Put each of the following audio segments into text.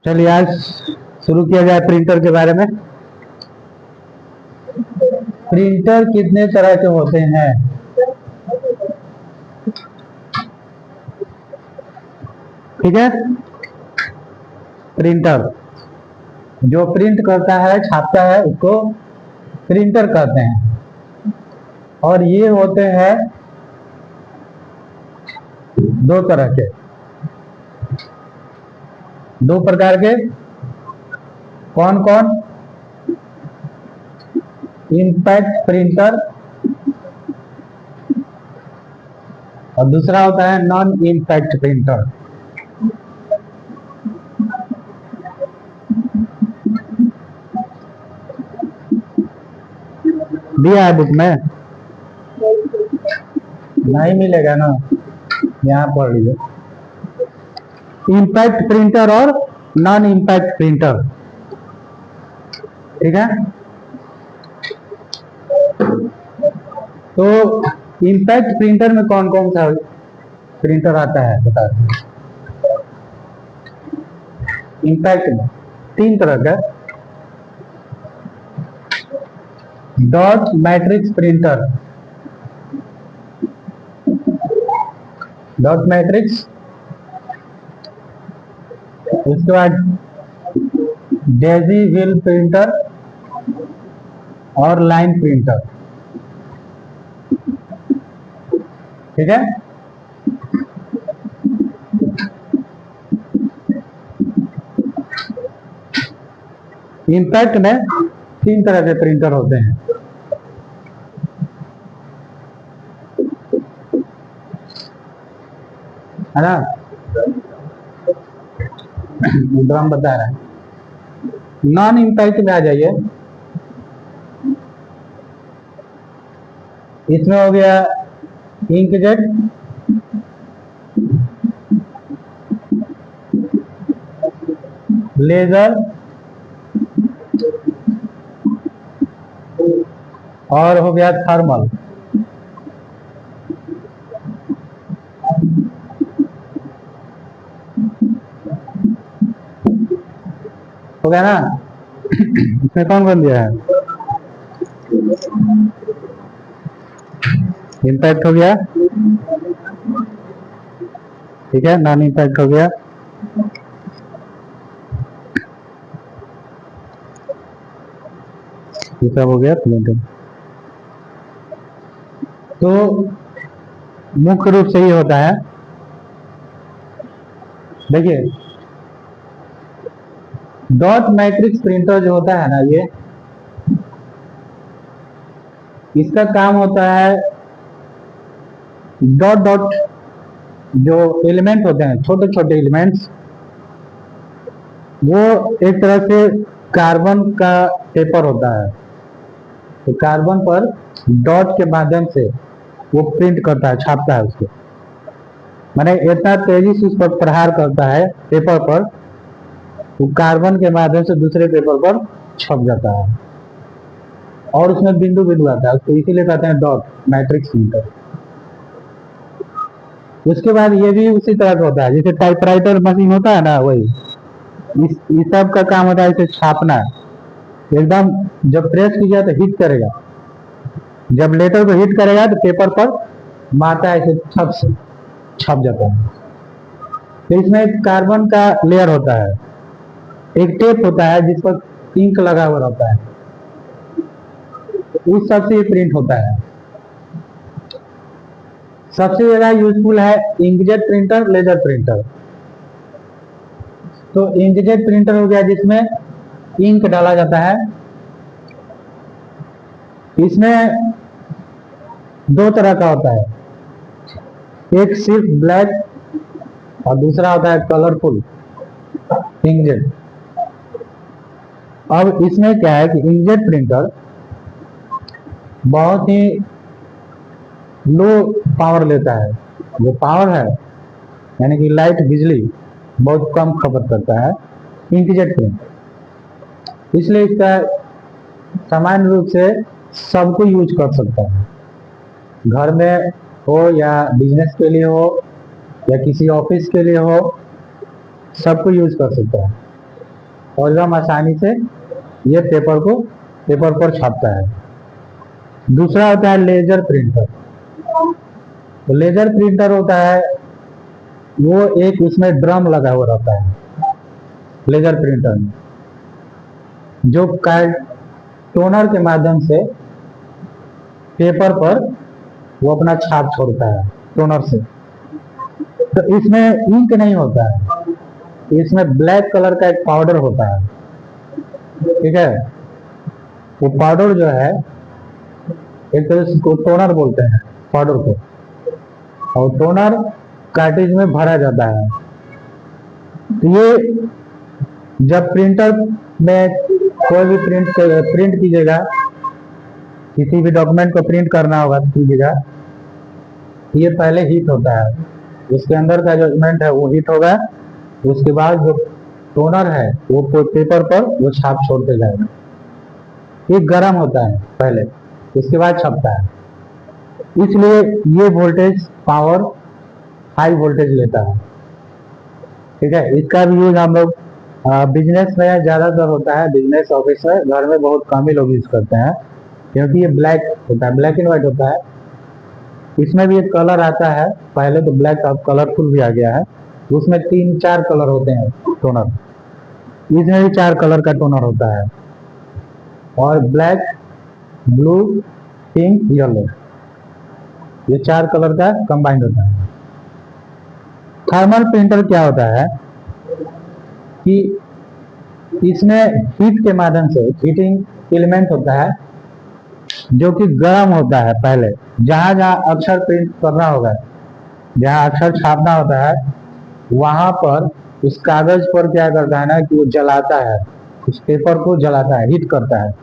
चलिए आज शुरू किया जाए प्रिंटर के बारे में। प्रिंटर कितने तरह के होते हैं? ठीक है, प्रिंटर जो प्रिंट करता है, छापता है, उसको प्रिंटर कहते हैं। और ये होते हैं दो तरह के, दो प्रकार के। कौन कौन? इंपैक्ट प्रिंटर और दूसरा होता है नॉन इंपैक्ट प्रिंटर। दिया है बुक में? नहीं मिलेगा ना, यहाँ पढ़ लीजिए। इंपैक्ट प्रिंटर और नॉन इंपैक्ट प्रिंटर, ठीक है। तो इंपैक्ट प्रिंटर में कौन कौन सा प्रिंटर आता है बता दीजिए। इंपैक्ट में तीन तरह का। Dot matrix printer, dot matrix. उसके बाद डेजी व्हील प्रिंटर और लाइन प्रिंटर, ठीक है। इंपैक्ट में तीन तरह के प्रिंटर होते हैं। है ना, ड्रम बता रहा है। नॉन इंपैक्ट में आ जाइए। इसमें हो गया इंकजेट, लेजर और हो गया थर्मल। हो गया ना। इसमें कौन कौन दिया है? इंपैक्ट हो गया, ठीक है। नॉन इंपैक्ट हो गया। ये सब हो गया प्रिंटर। तो मुख्य रूप से ये होता है, देखिए डॉट मैट्रिक्स प्रिंटर जो होता है ना, ये इसका काम होता है डॉट डॉट जो एलिमेंट होते हैं, छोटे छोटे एलिमेंट्स, वो एक तरह से कार्बन का पेपर होता है। तो कार्बन पर डॉट के माध्यम से वो प्रिंट करता है, छापता है उसको। माने इतना तेजी से उस पर प्रहार करता है पेपर पर, वो कार्बन के माध्यम से दूसरे पेपर पर छप जाता है और उसमें बिंदु बिंदु आता है। उसको इसीलिए कहते हैं डॉट मैट्रिक्स प्रिंटर। उसके बाद ये भी उसी तरह का होता है जैसे टाइपराइटर मशीन होता है ना, वही इस सब का काम होता है इसे छापना। एकदम जब प्रेस कीजिए तो हिट करेगा, जब लेटर को हिट करेगा तो पेपर पर मारता है, इसे छप जाता है। तो इसमें एक कार्बन का लेयर होता है, एक टेप होता है जिस पर इंक लगा हुआ रहता है, उस सबसे ये प्रिंट होता है। सबसे ज्यादा यूजफुल है इंकजेट प्रिंटर, लेजर प्रिंटर। तो इंकजेट प्रिंटर हो गया जिसमें इंक डाला जाता है। इसमें दो तरह का होता है, एक सिर्फ ब्लैक और दूसरा होता है कलरफुल इंकजेट। अब इसमें क्या है कि इंकजेट प्रिंटर बहुत ही लो पावर लेता है। जो पावर है यानी कि लाइट, बिजली बहुत कम खपत करता है इंकजेट प्रिंटर। इसलिए इसका सामान्य रूप से सबको यूज कर सकता है, घर में हो या बिजनेस के लिए हो या किसी ऑफिस के लिए हो, सबको यूज कर सकता है। और एकदम आसानी से ये पेपर पर छापता है। दूसरा होता है लेजर प्रिंटर। तो लेजर प्रिंटर होता है वो एक उसमें ड्रम लगा हुआ रहता है लेजर प्रिंटर में, जो टोनर के माध्यम से पेपर पर वो अपना छाप छोड़ता है टोनर से। तो इसमें इंक नहीं होता है, इसमें ब्लैक कलर का एक पाउडर होता है, ठीक है। वो पाउडर जो है एक तरह से इसको टोनर बोलते हैं पाउडर को, और टोनर कार्ट्रिज में भरा जाता है। तो ये जब प्रिंटर में कोई भी प्रिंट कीजिएगा, किसी भी डॉक्यूमेंट को प्रिंट करना होगा तो कीजिएगा, ये पहले हीट होता है, इसके अंदर का जो एलिमेंट है वो हीट होगा, उसके बाद जो टोनर है वो पेपर पर वो छाप छोड़ते जाएगा। ये गर्म होता है पहले, उसके बाद छपता है, इसलिए ये वोल्टेज पावर हाई वोल्टेज लेता है, ठीक है। इसका भी यूज हम लोग बिजनेस में ज्यादातर होता है, बिजनेस ऑफिस में, घर में बहुत कम ही लोग यूज करते हैं, क्योंकि ये ब्लैक होता है, ब्लैक एंड व्हाइट होता है। इसमें भी एक कलर आता है, पहले तो ब्लैक अब कलरफुल भी आ गया है, उसमें 3-4 कलर होते हैं टोनर, इसमें भी 4 कलर का टोनर होता है, और ब्लैक, ब्लू, पिंक, येलो, ये 4 कलर का कंबाइंड होता है। थर्मल प्रिंटर क्या होता है कि इसमें हीट के माध्यम से हीटिंग एलिमेंट होता है जो कि गर्म होता है। पहले जहां जहां अक्षर प्रिंट करना होगा, जहां अक्षर छापना होता है, वहां पर उस कागज पर क्या करता है ना कि वो जलाता है, उस पेपर को जलाता है, हीट करता है,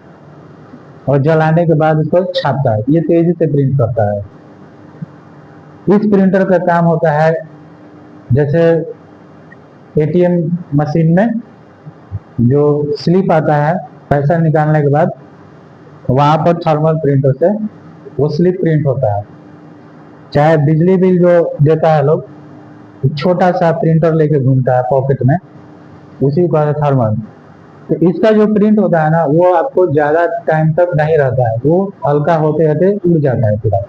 और जलाने के बाद उसको छापता है, ये तेजी से प्रिंट करता है। इस प्रिंटर का काम होता है जैसे एटीएम मशीन में जो स्लिप आता है पैसा निकालने के बाद, वहां पर थर्मल प्रिंटर से वो स्लिप प्रिंट होता है। चाहे बिजली बिल जो देता है लोग, छोटा सा प्रिंटर लेके घूमता है पॉकेट में, उसी को थर्मल। तो इसका जो प्रिंट होता है ना वो आपको ज्यादा टाइम तक नहीं रहता है, वो हल्का होते होते उड़ जाता है पूरा,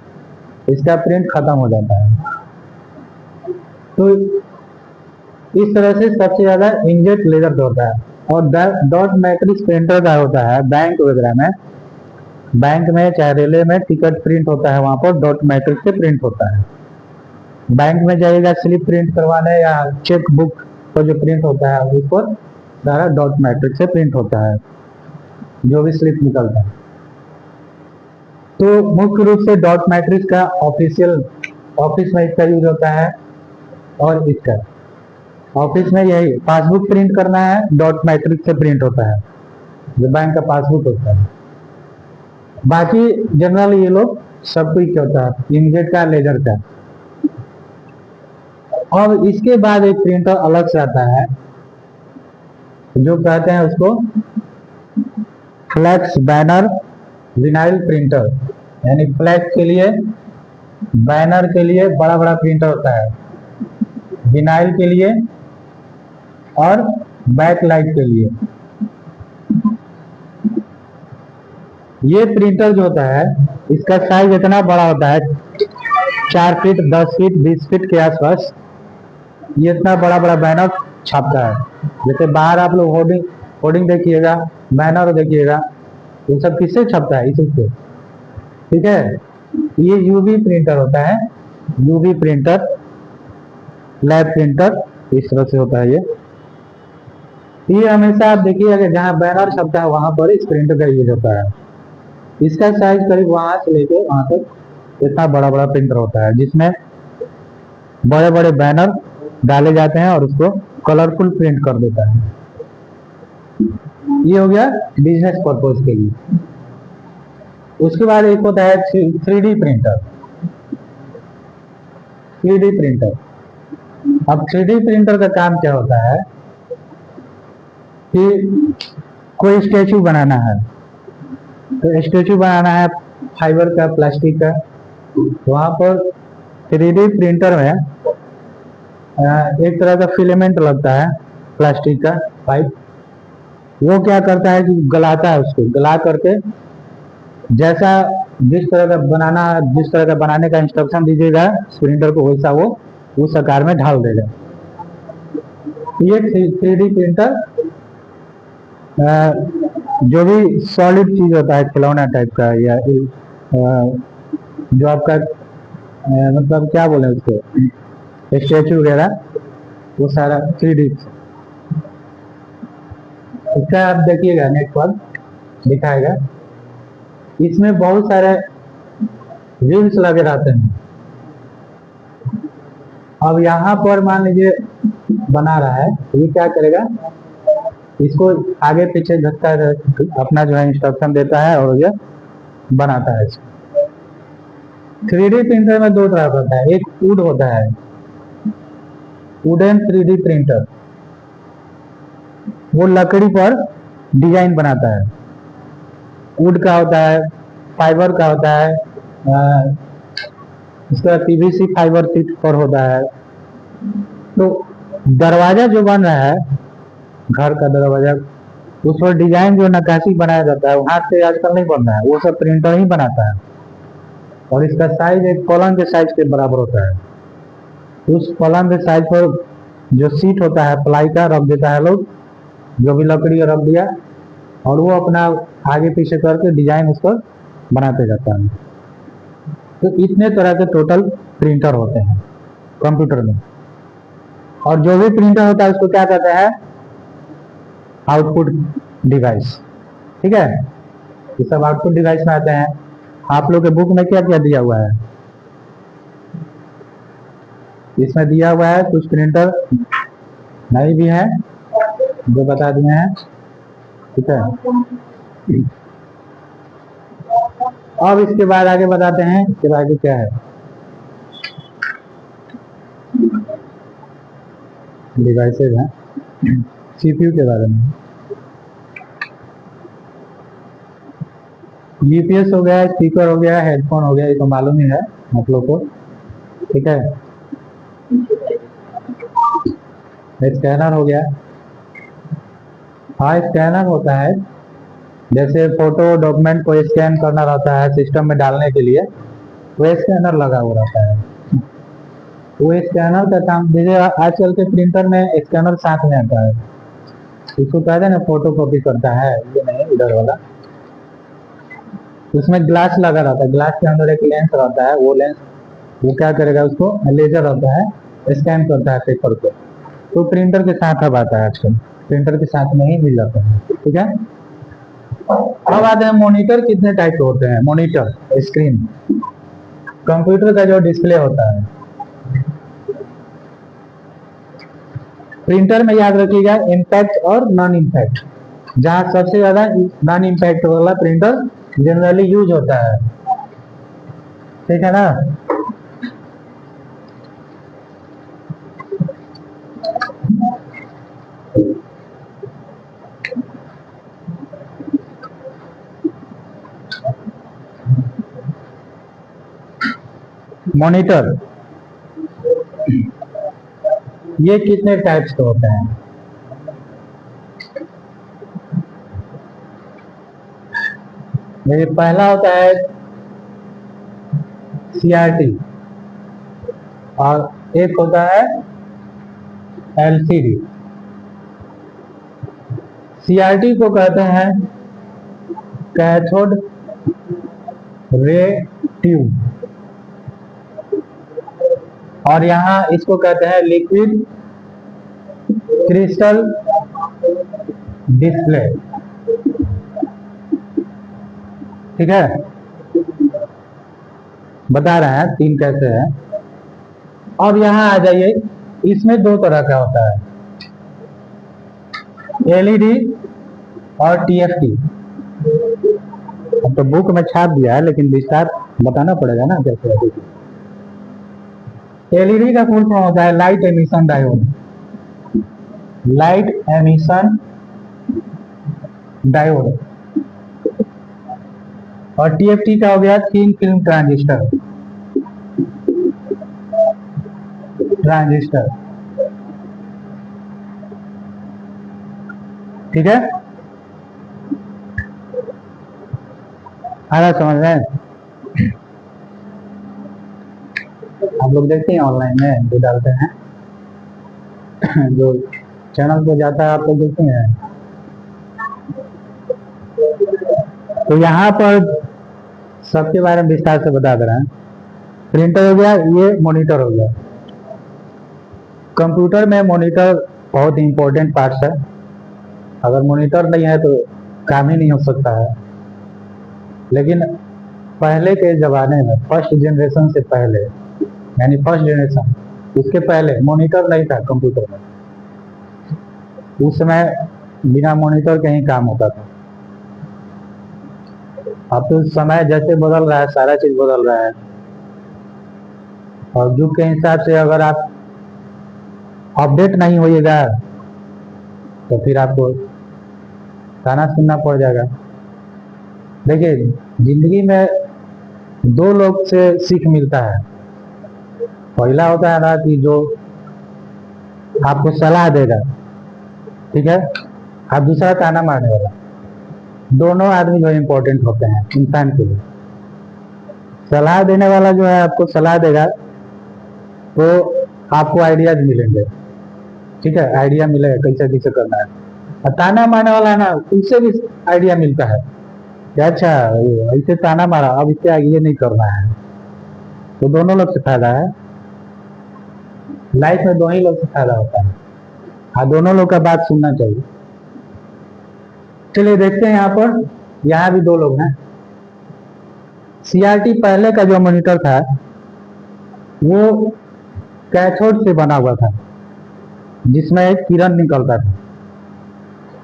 इसका प्रिंट खत्म हो जाता है। तो इस तरह से सबसे ज्यादा इंकजेट लेजर का होता है। और डॉट मैट्रिक्स प्रिंटर का होता है बैंक वगैरह में, बैंक में चाहे रेलवे में टिकट प्रिंट होता है, वहां पर डॉट मैट्रिक्स से प्रिंट होता है। बैंक में जाइएगा स्लिप प्रिंट करवाने या चेक बुक पर जो प्रिंट होता है उस पर सारा डॉट मैट्रिक्स से प्रिंट होता है, जो भी स्लिप निकलता है। तो मुख्य रूप से डॉट मैट्रिक्स का ऑफिशियल ऑफिस में इसका यूज होता है, और इसका ऑफिस में यही पासबुक प्रिंट करना है, डॉट मैट्रिक्स से प्रिंट होता है, जो बैंक का पासबुक होता है। बाकी जनरल ये लोग सब कुछ होता है इंकजेट का, लेजर का। और इसके बाद एक प्रिंटर अलग से आता है जो कहते हैं उसको फ्लैक्स बैनर विनाइल प्रिंटर, यानी फ्लैक्स के लिए, बैनर के लिए बड़ा बड़ा प्रिंटर होता है, विनाइल के लिए और बैकलाइट के लिए। ये प्रिंटर जो होता है इसका साइज इतना बड़ा होता है, 4 फीट, 10 फीट, 20 फीट के आसपास, ये इतना बड़ा बड़ा बैनर छापता है। जैसे बाहर आप लोग होर्डिंग देखिएगा, बैनर देखिएगा, ये सब किससे छपता है, इसी से, ठीक है। ये यूवी प्रिंटर होता है, यूवी प्रिंटर, लैब प्रिंटर, इस तरह से होता है ये हमेशा आप देखिएगा कि जहाँ बैनर छपता है वहां पर इस प्रिंटर का यूज होता है। इसका साइज करीब वहां से लेके वहां तक इतना बड़ा बड़ा प्रिंटर होता है, जिसमें बड़े बड़े बैनर डाले जाते हैं और उसको कलरफुल प्रिंट कर देता है। ये हो गया बिजनेस पर्पज के लिए। उसके बाद एक होता है 3D प्रिंटर। 3D प्रिंटर, अब 3D प्रिंटर का काम क्या होता है कि कोई स्टेचू बनाना है, तो स्टेचू बनाना है फाइबर का, प्लास्टिक का, वहां पर 3D प्रिंटर में एक तरह का फिलामेंट लगता है, प्लास्टिक का पाइप, वो क्या करता है कि गलाता है, उसको गला करके जैसा जिस तरह का बनाने का इंस्ट्रक्शन दीजिएगा प्रिंटर को, वैसा वो उस आकार में ढाल देगा। ये 3D प्रिंटर जो भी सॉलिड चीज होता है, खिलौना टाइप का या जो आपका मतलब क्या बोले उसको, स्टेचू वगैरह, वो सारा 3D। इसका आप देखिएगा नेट पर दिखाएगा, इसमें बहुत सारे व्हील्स लगे रहते हैं। अब यहाँ पर मान लीजिए बना रहा है, तो ये क्या करेगा, इसको आगे पीछे धक्का अपना जो है इंस्ट्रक्शन देता है और ये बनाता है इसको। 3D प्रिंटर में दो तरह का होता है, एक वुड होता है, वुडन 3D प्रिंटर, वो लकड़ी पर डिजाइन बनाता है। वुड का होता है, फाइबर का होता है, इसका पीवीसी फाइबर शीट पर होता है। तो दरवाजा जो बन रहा है, घर का दरवाजा, उस पर डिजाइन जो नक्काशी बनाया जाता है, वो हाथ से आजकल नहीं बन रहा है, वो सब प्रिंटर ही बनाता है। और इसका साइज एक कॉलम के साइज के बराबर होता है। उस कॉलम के साइज पर जो सीट होता है प्लाई का रख देता है लोग, जो भी लकड़ी रख दिया, और वो अपना आगे पीछे करके डिजाइन उस पर बनाते जाता है। तो इतने तरह के टोटल प्रिंटर होते हैं कंप्यूटर में। और जो भी प्रिंटर होता है उसको क्या कहते हैं, आउटपुट डिवाइस। ठीक है, ये सब आउटपुट डिवाइस में आते हैं। आप लोग के बुक में क्या क्या दिया हुआ है, इसमें दिया हुआ है कुछ प्रिंटर नहीं भी है जो बता दिए हैं। ठीक है, अब इसके बाद आगे बताते हैं इसके बाद क्या है, डिवाइसेज हैं, सीपीयू के बारे में। यूपीएस हो गया, स्पीकर हो गया, हेडफोन हो गया, ये तो मालूम ही है आप लोग को। ठीक है, स्कैनर हो गया। हाँ, स्कैनर होता है, जैसे फोटो डॉक्यूमेंट को स्कैन करना रहता है सिस्टम में डालने के लिए, वो स्कैनर लगा हुआ रहता है। वो स्कैनर का काम, जैसे आजकल के प्रिंटर में स्कैनर साथ में आता है, इसको कहते हैं ना फोटो कॉपी करता है, ये नहीं इधर वाला। उसमें ग्लास लगा रहता है, ग्लास के अंदर एक लेंस रहता है, वो लेंस वो क्या करेगा, उसको लेजर रहता है, स्कैन करता है पेपर को। तो प्रिंटर के साथ अब आता है, आजकल प्रिंटर के साथ में ही मिल जाता है। ठीक है, अब आते हैं मॉनिटर कितने टाइप के होते हैं। मॉनिटर स्क्रीन, कंप्यूटर का जो डिस्प्ले होता है। प्रिंटर में याद रखिएगा इम्पैक्ट और नॉन इम्पैक्ट। जहां सबसे ज्यादा नॉन इम्पैक्ट वाला प्रिंटर जनरली यूज होता है। ठीक है ना, मॉनिटर ये कितने टाइप्स के होते हैं। ये पहला होता है सीआरटी और एक होता है एलसीडी। सीआरटी को कहते हैं कैथोड रे ट्यूब, और यहाँ इसको कहते हैं लिक्विड क्रिस्टल डिस्प्ले। ठीक है, बता रहे हैं तीन कैसे हैं। अब यहाँ आ जाइए, इसमें दो तरह का होता है, एलईडी और टीएफटी। अब तो बुक में छाप दिया है, लेकिन विस्तार बताना पड़ेगा ना कैसे है। एलईडी का फुल फॉर्म होता है light emission diode, light emission diode. और टीएफटी का हो गया थिन फिल्म ट्रांजिस्टर, ठीक है। आ रहा समझ में? आप लोग देखते हैं ऑनलाइन में जो डालते हैं जो चैनल पे जाता है आप लोग देखते हैं। तो यहाँ पर सबके बारे में विस्तार से बता दे रहे हैं। प्रिंटर हो गया, ये मॉनिटर हो गया। कंप्यूटर में मॉनिटर बहुत इंपॉर्टेंट पार्ट है। अगर मॉनिटर नहीं है तो काम ही नहीं हो सकता है। लेकिन पहले के ज़माने में फर्स्ट जनरेशन से पहले, यानी फर्स्ट जनरेशन, उसके पहले मॉनिटर नहीं था कंप्यूटर में। उस समय बिना मॉनिटर के ही काम होता था। अब तो समय जैसे बदल रहा है, सारा चीज बदल रहा है, और युग के हिसाब से अगर आप अपडेट नहीं होइएगा तो फिर आपको गाना सुनना पड़ जाएगा। देखिए, जिंदगी में दो लोग से सीख मिलता है। पहला होता है ना कि जो आपको सलाह देगा, ठीक है, और दूसरा ताना मारने वाला। दोनों आदमी जो इम्पोर्टेंट होते हैं इंसान के लिए। सलाह देने वाला जो है आपको सलाह देगा तो आपको आइडियाज मिलेंगे, ठीक है, आइडिया मिलेगा कैसे कैसे करना है। और ताना मारने वाला है ना, उससे भी आइडिया मिलता है कि अच्छा ऐसे ताना मारा, अब इससे आगे ये नहीं करना है। तो दोनों लोग से फायदा है। लाइफ में दो ही लोग से फायदा होता है, हाँ, दोनों लोग का बात सुनना चाहिए। चलिए देखते हैं यहाँ पर, यहाँ भी दो लोग हैं। सीआरटी पहले का जो मॉनिटर था वो कैथोड से बना हुआ था, जिसमें एक किरण निकलता था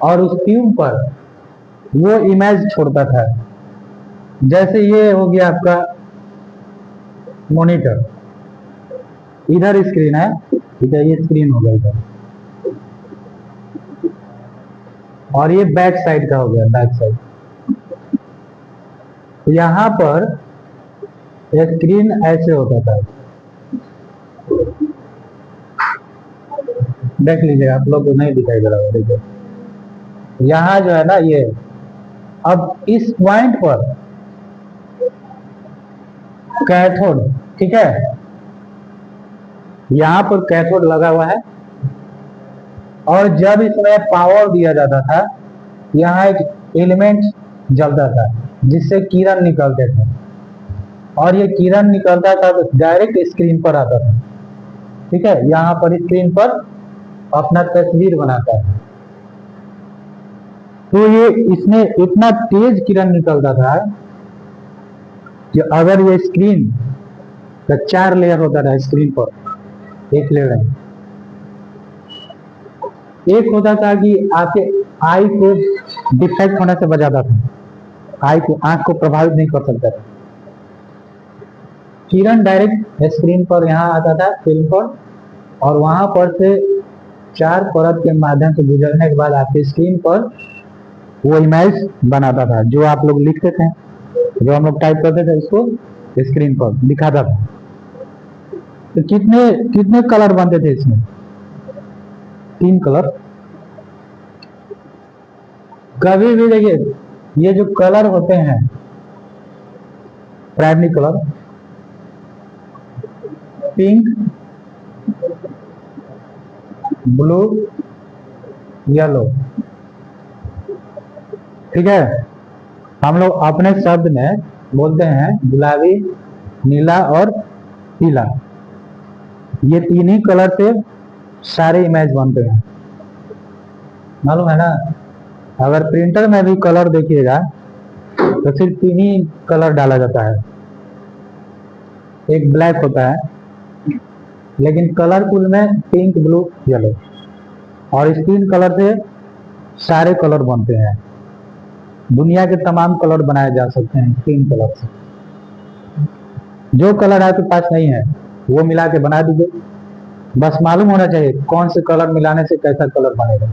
और उस ट्यूब पर वो इमेज छोड़ता था। जैसे ये हो गया आपका मॉनिटर, इधर स्क्रीन है, ठीक है, ये स्क्रीन हो गया इधर, और ये बैक साइड का हो गया, बैक साइड। तो यहाँ पर स्क्रीन ऐसे होता था, देख लीजिएगा, आप लोग को नहीं दिखाई दे रहा है, देखिए यहाँ जो है ना ये, अब इस पॉइंट पर कैथोड, ठीक है, यहाँ पर कैथोड लगा हुआ है, और जब इसमें पावर दिया जाता था यहाँ एक एलिमेंट जलता था जिससे किरण निकलते थे, और ये किरण निकलता था तो डायरेक्ट स्क्रीन पर आता था, ठीक है, यहाँ पर स्क्रीन पर अपना तस्वीर बनाता है। तो ये इसमें इतना तेज किरण निकलता था कि अगर ये स्क्रीन का 4 लेयर होता था स्क्रीन पर, एक लेयर है, एक होता था कि आपके आई को डिफेक्ट होने से बचाता था, आई को, आंख को प्रभावित नहीं कर सकता था। किरण डायरेक्ट स्क्रीन पर यहाँ आता था फिल्म पर, और वहां पर से 4 परत के माध्यम से गुजरने के बाद आपके स्क्रीन पर वो इमेज बनाता था, जो आप लोग लिखते थे, जो हम लोग टाइप करते थे, उसको स्क्रीन पर दिखाता था। तो कितने कितने कलर बनते थे इसमें? 3 कलर। कभी भी देखिए, ये जो कलर होते हैं, primary colour, pink, blue, yellow, ठीक है, हम लोग अपने शब्द में बोलते हैं गुलाबी, नीला और पीला। ये 3 ही कलर से सारे इमेज बनते हैं, मालूम है ना। अगर प्रिंटर में भी कलर देखिएगा तो सिर्फ 3 ही कलर डाला जाता है, एक ब्लैक होता है, लेकिन कलरफुल में पिंक, ब्लू, येलो, और इस 3 कलर से सारे कलर बनते हैं। दुनिया के तमाम कलर बनाए जा सकते हैं 3 कलर से। जो कलर आपके पास नहीं है वो मिला के बना दीजिए, बस मालूम होना चाहिए कौन से कलर मिलाने से कैसा कलर बनेगा।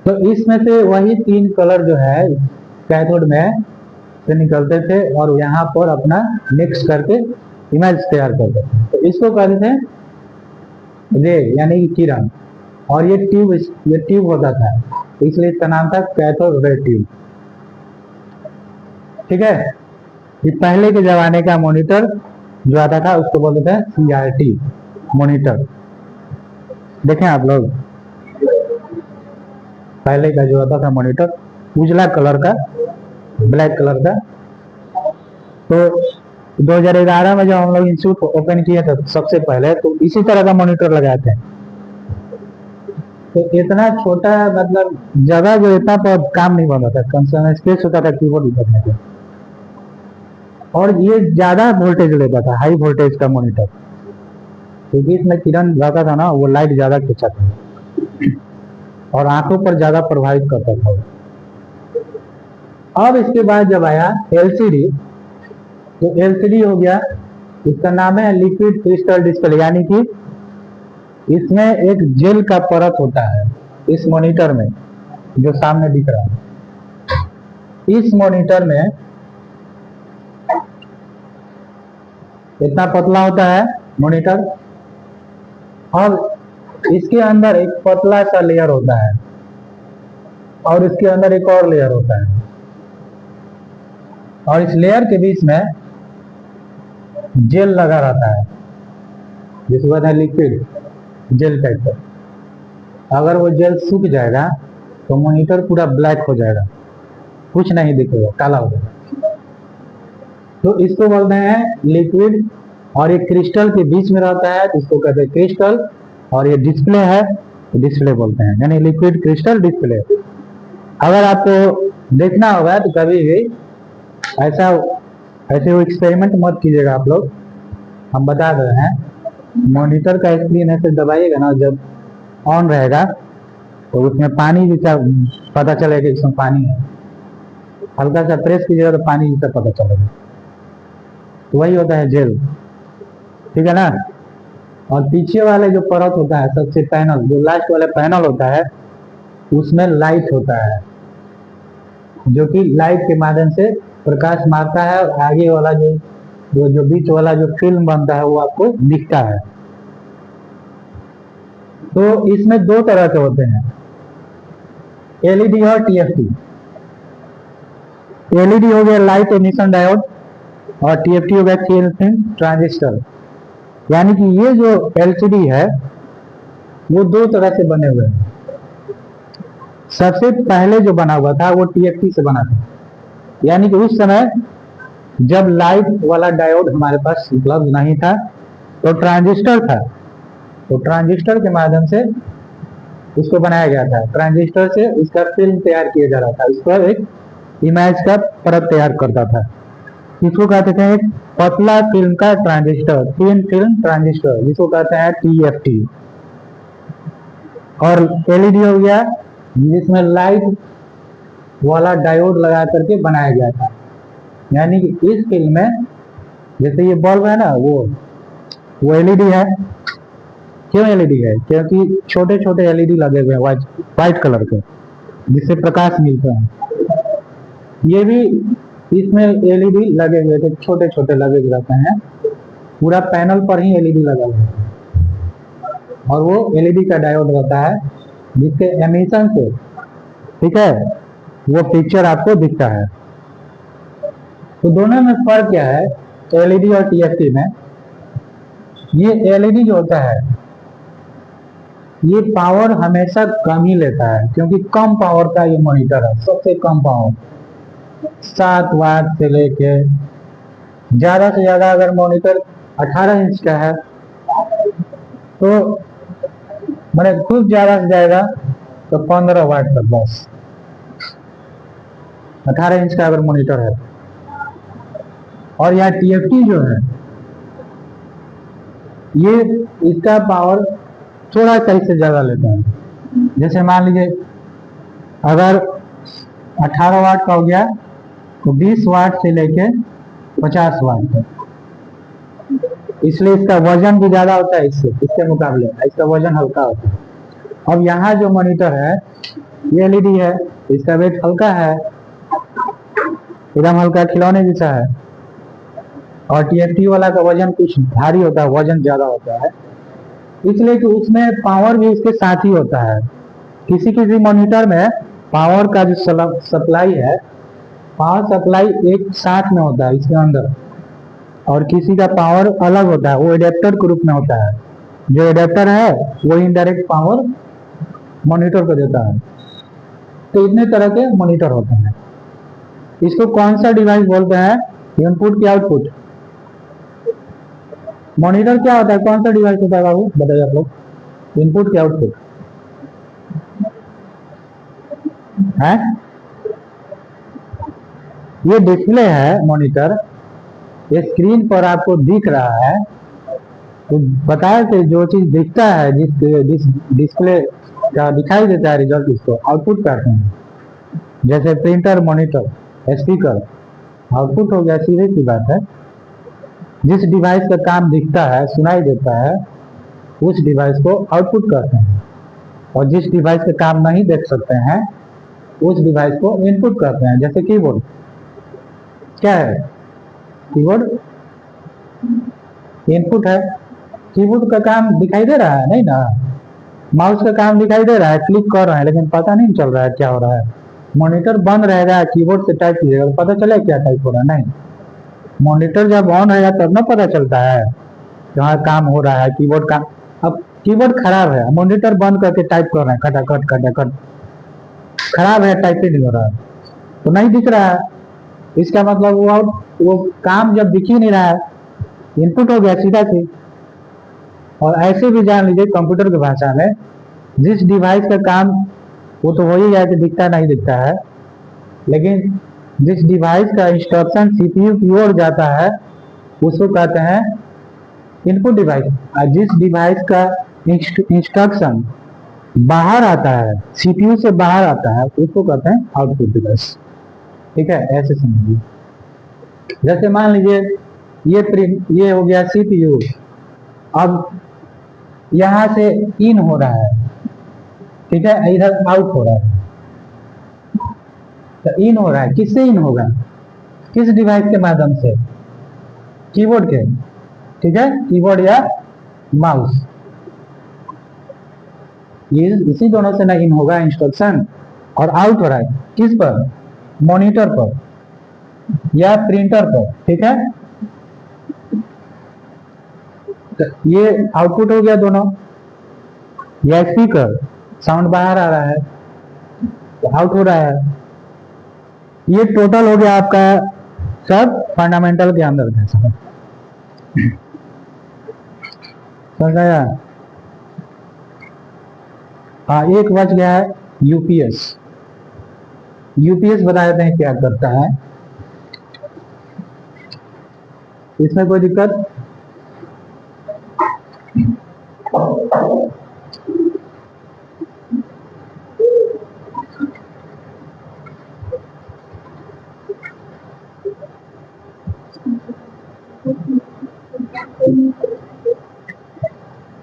तो इसमें से वही 3 कलर जो है कैथोड में से निकलते थे और यहाँ पर अपना मिक्स करके इमेज तैयार करते थे। तो इसको कहते थे रे, यानी किरण, और ये ट्यूब होता था, इसलिए इसका नाम था कैथोड रे ट्यूब। ठीक है। ये पहले के जमाने का मॉनिटर जो आता था उसको बोलते थे CRT मॉनिटर। देखें आप लोग, पहले का जो आता था मॉनिटर उजला कलर का, ब्लैक कलर का। तो 2011 में जब हम लोग इंस्टीट्यूट ओपन किए थे सबसे पहले, तो इसी तरह का मॉनिटर लगाए थे। तो इतना छोटा, मतलब जगह जो इतना पर काम नहीं बनता था, कम से कम स्पेस होता था कीबोर्ड करने का। और ये ज्यादा वोल्टेज लेता था, हाई वोल्टेज का मॉनिटर, क्योंकि इसमें किरण रहता था ना, वो लाइट ज्यादा खींचा था और आंखों पर ज्यादा प्रभावित करता था। अब इसके बाद जब आया LCD, तो LCD हो गया, इसका नाम है लिक्विड क्रिस्टल डिस्प्ले, यानी कि इसमें एक जेल का परत होता है इस मॉनिटर में, जो सामने दिख रहा है। इस मॉनिटर में इतना पतला होता है मॉनिटर, और इसके अंदर एक पतला सा लेयर होता है, और इसके अंदर एक और लेयर होता है, और इस लेयर के बीच में जेल लगा रहता है, जिसको कहते हैं लिक्विड जेल टाइप का। अगर वो जेल सूख जाएगा तो मॉनिटर पूरा ब्लैक हो जाएगा, कुछ नहीं दिखेगा, काला हो जाएगा। तो इसको बोलते हैं लिक्विड, और ये क्रिस्टल के बीच में रहता है, तो इसको कहते हैं क्रिस्टल। और ये डिस्प्ले है, डिस्प्ले बोलते हैं, यानी लिक्विड क्रिस्टल डिस्प्ले। अगर आपको देखना होगा तो कभी भी ऐसे वो एक्सपेरिमेंट मत कीजिएगा आप लोग, हम बता रहे हैं। मॉनिटर का स्क्रीन ऐसे दबाइएगा ना, जब ऑन रहेगा तो उसमें पानी जैसा पता चलेगा कि इसमें पानी है, हल्का सा प्रेस कीजिएगा तो पानी जैसा पता चलेगा, तो वही होता है जेल, ठीक है ना। और पीछे वाले जो परत होता है, सबसे पैनल, जो लास्ट वाला पैनल होता है, उसमें लाइट होता है, जो कि लाइट के माध्यम से प्रकाश मारता है, और आगे वाला जो बीच वाला जो फिल्म बनता है वो आपको दिखता है। तो इसमें दो तरह के होते हैं, LED और TFT। LED हो गया लाइट एमिशन डायोड, और TFT हो गया थिन फिल्म ट्रांजिस्टर। यानी कि ये जो LCD है वो दो तरह से बने हुए हैं। सबसे पहले जो बना हुआ था वो TFT से बना था, यानी कि उस समय जब लाइट वाला डायोड हमारे पास उपलब्ध नहीं था, तो ट्रांजिस्टर था, तो ट्रांजिस्टर के माध्यम से उसको बनाया गया था। ट्रांजिस्टर से उसका फिल्म तैयार किया जा रहा था, उस पर एक इमेज का परत तैयार करता था। इसको कहते थे एक पतला फिल्म का ट्रांजिस्टर, थिन फिल्म ट्रांजिस्टर, जिसको कहते हैं TFT। और LED हो गया, जिसमें लाइट वाला डायोड लगा करके बनाया गया था। यानी कि इस फिल्म में, जैसे ये बल्ब है ना, वो LED है। क्यों LED है? क्योंकि छोटे छोटे LED लगे हुए हैं व्हाइट कलर के, जिससे प्रकाश मिलता है। ये भी इसमें LED लगे हुए थे, छोटे छोटे लगे हुए रहते हैं, पूरा पैनल पर ही LED लगा हुआ है, और वो LED का डायोड रहता है, जिसके एमिशन से, ठीक है, वो पिक्चर आपको दिखता है। तो दोनों में फर्क क्या है LED और TFT में? ये LED जो होता है ये पावर हमेशा कम ही लेता है, क्योंकि कम पावर का ये मॉनिटर है, सबसे कम पावर, 7 वाट से लेके ज्यादा से ज्यादा, अगर मॉनिटर 18 इंच का है तो मैंने खूब ज्यादा से जाएगा तो 15 वाट तक, बस 18 इंच का अगर मॉनिटर है। और यहाँ TFT जो है, ये इसका पावर थोड़ा सा इससे ज्यादा लेता है। जैसे मान लीजिए अगर 18 वाट का हो गया तो 20 वाट से लेके 50 वाट तक, इसलिए इसका वजन भी ज्यादा होता है इसके मुकाबले, इसका वजन हल्का होता है। अब यहाँ जो मॉनिटर है ये LED है, इसका वेट हल्का है, एकदम हल्का खिलौने जैसा है। और TFT वाला का वजन कुछ भारी होता है, वजन ज्यादा होता है, इसलिए कि उसमें पावर भी इसके साथ ही होता है। किसी किसी मॉनिटर में पावर का जो सप्लाई है पावर सप्लाई एक साथ में होता है इसके अंदर, और किसी का पावर अलग होता है, वो एडेप्टर के रूप में होता है। जो एडेप्टर है वो इनडायरेक्ट पावर मॉनिटर को देता है। तो इतने तरह के मॉनिटर होते हैं। इसको कौन सा डिवाइस बोलते हैं? इनपुट की आउटपुट। मॉनिटर क्या होता है? कौन सा डिवाइस होता है बाबू, बताइए आप लोग। इनपुट की आउटपुट है, ये डिस्प्ले है मॉनिटर, ये स्क्रीन पर आपको दिख रहा है। तो बताया कि जो चीज दिखता है, जिस डिस्प्ले का दिखाई देता है रिजल्ट, इसको आउटपुट कहते हैं। जैसे प्रिंटर, मॉनिटर, स्पीकर, आउटपुट हो गया। सीधे सी बात है, जिस डिवाइस का काम दिखता है, सुनाई देता है, उस डिवाइस को आउटपुट कहते हैं। और जिस डिवाइस का काम नहीं देख सकते हैं, उस डिवाइस को इनपुट कहते हैं। जैसे कीबोर्ड क्या है? कीबोर्ड इनपुट है। कीबोर्ड का काम दिखाई दे रहा है नहीं ना, माउस का काम दिखाई दे रहा है, क्लिक कर रहे हैं, लेकिन पता नहीं चल रहा है क्या हो रहा है। मॉनिटर बंद रहेगा, कीबोर्ड से टाइप कीजिएगा, पता चले क्या टाइप हो रहा है? नहीं, मॉनिटर जब ऑन रहेगा तब ना पता चलता है जहाँ काम हो रहा है कीबोर्ड का। अब कीबोर्ड खराब है, मॉनिटर बंद करके टाइप कर रहे हैं, खटाखट खटाखट, खराब है, टाइप ही नहीं हो रहा है, तो नहीं दिख रहा है। इसका मतलब वो काम जब दिख ही नहीं रहा है, इनपुट हो गया सीधा सी। और ऐसे भी जान लीजिए कंप्यूटर की भाषा में, जिस डिवाइस का काम वो तो हो ही जाए कि दिखता नहीं दिखता है, लेकिन जिस डिवाइस का इंस्ट्रक्शन सीपीयू की ओर जाता है उसको कहते हैं इनपुट डिवाइस। और जिस डिवाइस का इंस्ट्रक्शन बाहर आता है, सीपीयू से बाहर आता है, उसको कहते हैं आउटपुट डिवाइस। ठीक है, ऐसे समझिए। जैसे मान लीजिए ये हो गया सीपीयू, अब यहां से इन हो रहा है, ठीक है, इधर आउट हो रहा है। तो इन हो रहा है, किससे इन होगा? किस डिवाइस के माध्यम से? कीबोर्ड के, ठीक है, कीबोर्ड या माउस, ये इसी दोनों से ना इन होगा इंस्ट्रक्शन। और आउट हो रहा है किस पर? मॉनिटर पर या प्रिंटर पर, ठीक है। तो ये आउटपुट हो गया दोनों। या स्पीकर, साउंड बाहर आ रहा है तो आउट हो रहा है। ये टोटल हो गया आपका सब फंडामेंटल के अंदर है सब। समझाया? हाँ, एक बच गया है यूपीएस। यूपीएस बता देते हैं क्या करता है। इसमें कोई दिक्कत?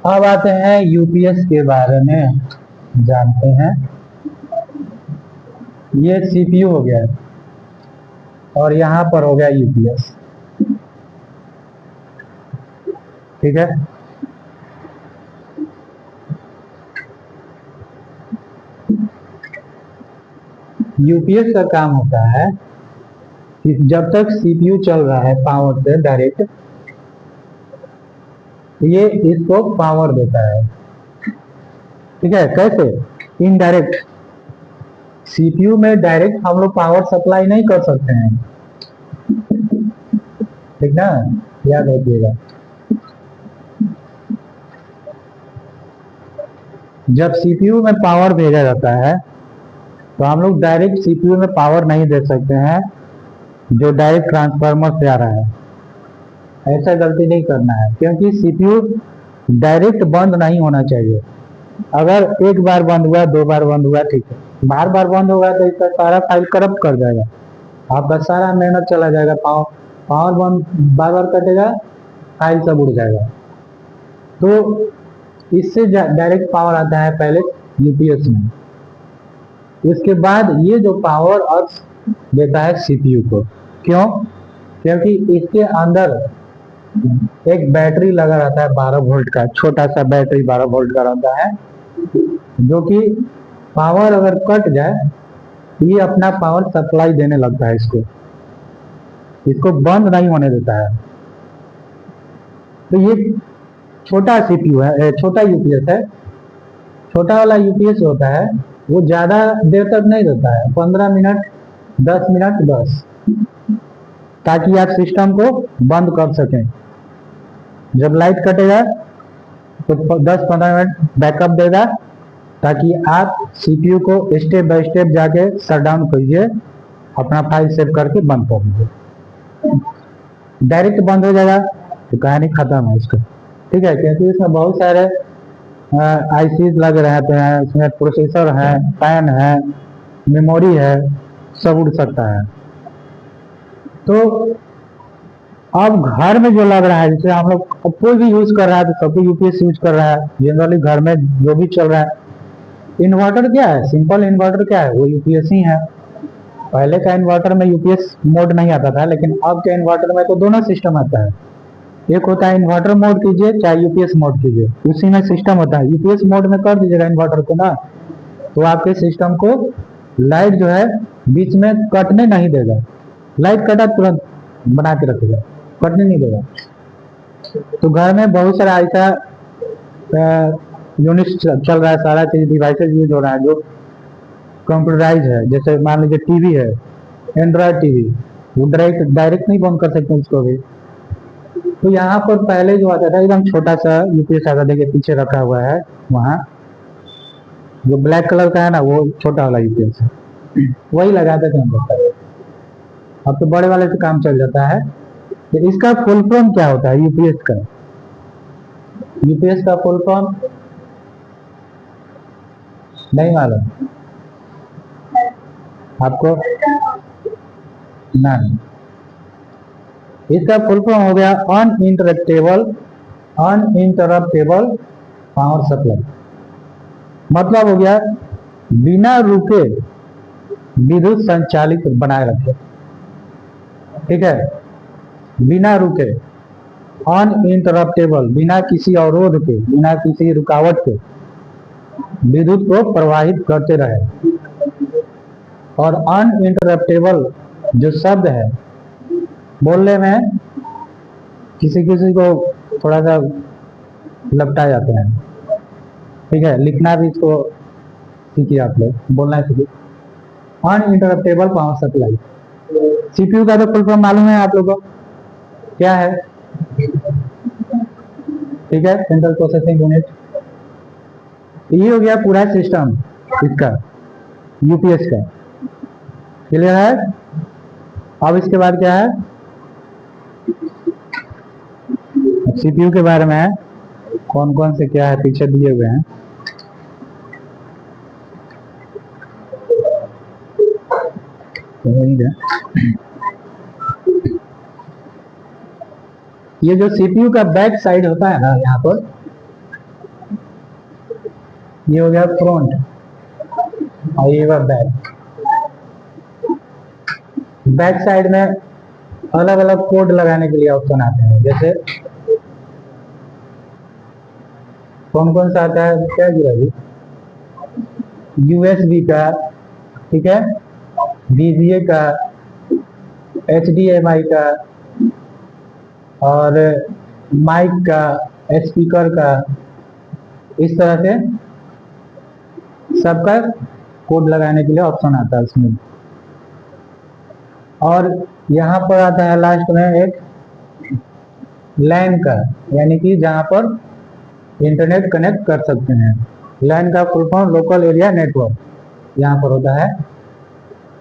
अब आते हैं यूपीएस के बारे में जानते हैं। ये सीपीयू हो गया और यहां पर हो गया यूपीएस, ठीक है। यूपीएस का काम होता है कि जब तक सीपीयू चल रहा है पावर से डायरेक्ट, ये इसको पावर देता है, ठीक है। कैसे? इनडायरेक्ट। सीपीयू में डायरेक्ट हम लोग पावर सप्लाई नहीं कर सकते हैं, ठीक ना, याद रखिएगा। जब सीपीयू में पावर भेजा जाता है तो हम लोग डायरेक्ट सीपीयू में पावर नहीं दे सकते हैं जो डायरेक्ट ट्रांसफार्मर से आ रहा है। ऐसा गलती नहीं करना है, क्योंकि सीपीयू डायरेक्ट बंद नहीं होना चाहिए। अगर एक बार बंद हुआ, दो बार बंद हुआ, ठीक है, बार बार बंद होगा तो इसका सारा फाइल करप्ट कर जाएगा, आपका सारा मेहनत चला जाएगा। पावर बंद बार बार कटेगा, फाइल सब उड़ जाएगा। तो इससे डायरेक्ट पावर आता है पहले यूपीएस में, उसके बाद ये जो पावर अर्थ देता है सीपीयू को। क्यों? क्योंकि इसके अंदर एक बैटरी लगा रहता है 12 वोल्ट का, छोटा सा बैटरी 12 वोल्ट का रहता है, जो कि पावर अगर कट जाए ये अपना पावर सप्लाई देने लगता है इसको, इसको बंद नहीं होने देता है। तो ये छोटा सीपीयू है, छोटा यूपीएस है। छोटा वाला यूपीएस होता है वो ज्यादा देर तक नहीं रहता है, 15 मिनट 10 मिनट बस, ताकि आप सिस्टम को बंद कर सकें। जब लाइट कटेगा तो 10-15 मिनट बैकअप देगा, ताकि आप सीपीयू को स्टेप बाय स्टेप जाके शट डाउन कीजिए, अपना फाइल सेव करके बंद कर दीजिए। डायरेक्ट बंद हो जाएगा तो कहानी खत्म है इसका, ठीक है। क्योंकि इसमें बहुत सारे आईसीज लगे रहते हैं, इसमें प्रोसेसर है, फैन है, मेमोरी है, सब उड़ सकता है। तो अब घर में जो लग रहा है, जैसे हम लोग कोई भी यूज कर रहा है तो सब यूपीएस यूज कर रहा है जनरली, घर में जो भी चल रहा है। इन्वर्टर क्या है, सिंपल इन्वर्टर क्या है, वो यूपीएस ही है। पहले का इन्वर्टर में यूपीएस मोड नहीं आता था, लेकिन अब के इन्वर्टर में तो दोनों सिस्टम आता है। एक होता है इन्वर्टर मोड कीजिए चाहे यूपीएस मोड कीजिए, उसी में सिस्टम होता है। यूपीएस मोड में कर दीजिएगा इन्वर्टर को ना, तो आपके सिस्टम को लाइट जो है बीच में कटने नहीं देगा। लाइट कटा तुरंत बना के रखेगा, कटने नहीं देगा। तो घर में बहुत सारा ऐसा यूनिट चल रहा है, सारा चीज डिवाइसेस यूज हो रहा है जो कंप्यूटराइज है। जैसे मान लीजिए टीवी है, एंड्रॉयड टीवी, वो डायरेक्ट नहीं बंद कर सकते उसको भी। तो यहाँ पर पहले जो आता था एकदम छोटा सा यूपीएस आता, देखिए पीछे रखा हुआ है, वहाँ जो ब्लैक कलर का है ना, वो छोटा वाला यूपीएस है, वही लगाते थे हम लोग। अब तो बड़े वाले से काम चल जाता है। तो इसका फुल फॉर्म क्या होता है यूपीएस का? यूपीएस का फुल फॉर्म नहीं मालूम आपको? नहीं, इसका फुल फॉर्म हो गया अनइंटरप्टेबल पावर सप्लाई। मतलब हो गया बिना रुके विद्युत संचालित बनाए रखे, ठीक है। बिना रुके, अनइंटरप्टेबल, बिना किसी अवरोध के, बिना किसी रुकावट के विद्युत को प्रवाहित करते रहे। और अनइंटरप्टेबल जो शब्द है बोलने में किसी किसी को थोड़ा सा लपटा जाते हैं, ठीक है। लिखना भी इसको सीखिए आप लोग, बोलना सीखिए। Uninterruptible power supply. सीपीयू का तो फुल फॉर्म मालूम है आप लोगों को, क्या है? ठीक है, सेंट्रल प्रोसेसिंग यूनिट। ये हो गया पूरा सिस्टम इसका, यूपीएस का। क्लियर है? अब इसके बाद क्या है, सीपीयू के बारे में है, कौन कौन से क्या है पीछे दिए हुए हैं। ये जो सीपीयू का बैक साइड होता है ना, यहाँ पर ये हो गया फ्रंट और ये हुआ बैक। बैक साइड में अलग अलग कोड लगाने के लिए ऑप्शन आते हैं। जैसे कौन कौन सा आता है, क्या गिरा जी? यूएसबी का, ठीक है, बीजीए का, एचडीएमआई का, और माइक का, स्पीकर का, इस तरह से सबका कोड लगाने के लिए ऑप्शन आता है उसमें। और यहाँ पर आता है लास्ट में एक लैन का, यानी कि जहाँ पर इंटरनेट कनेक्ट कर सकते हैं। लैन का full form local area network, यहाँ पर होता है।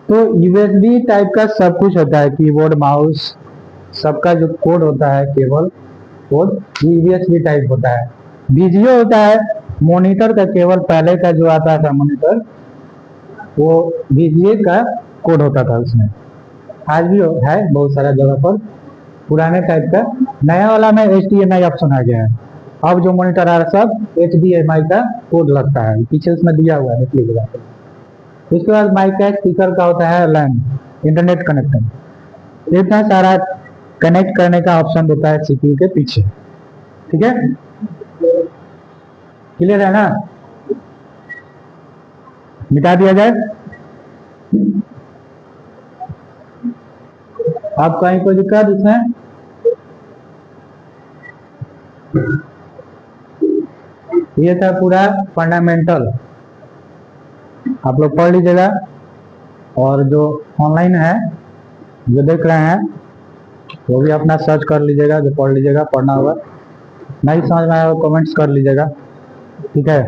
तो यूएसबी टाइप का सब कुछ होता है, कीबोर्ड, माउस, सबका जो कोड होता है, केबल कोड, यूएसबी टाइप होता है। बीजीए होता है मॉनिटर का केबल, पहले का जो आता था मॉनिटर, वो बीजीए का कोड होता था उसमें। आज भी है बहुत सारा जगह पर, पुराने टाइप का। नया वाला में एचडीएमआई ऑप्शन आ गया है। अब जो मॉनिटर आ रहा है सब एचडीएमआई का कोड लगता है, पीछे उसमें दिया हुआ है, निकलेगा। उसके बाद माइक का, स्पीकर का होता है लैन, इंटरनेट कनेक्शन। इतना सारा कनेक्ट करने का ऑप्शन देता है सीपीयू के पीछे, ठीक है। क्लियर है ना? मिटा दिया जाए। आप कहीं कोई दिक्कत इसमें? ये था पूरा फंडामेंटल, आप लोग पढ़ लीजिएगा। और जो ऑनलाइन है, जो देख रहे हैं, वो भी अपना सर्च कर लीजिएगा, जो पढ़ लीजिएगा, पढ़ना होगा। नहीं समझ में आया कमेंट्स कर लीजिएगा, ठीक है।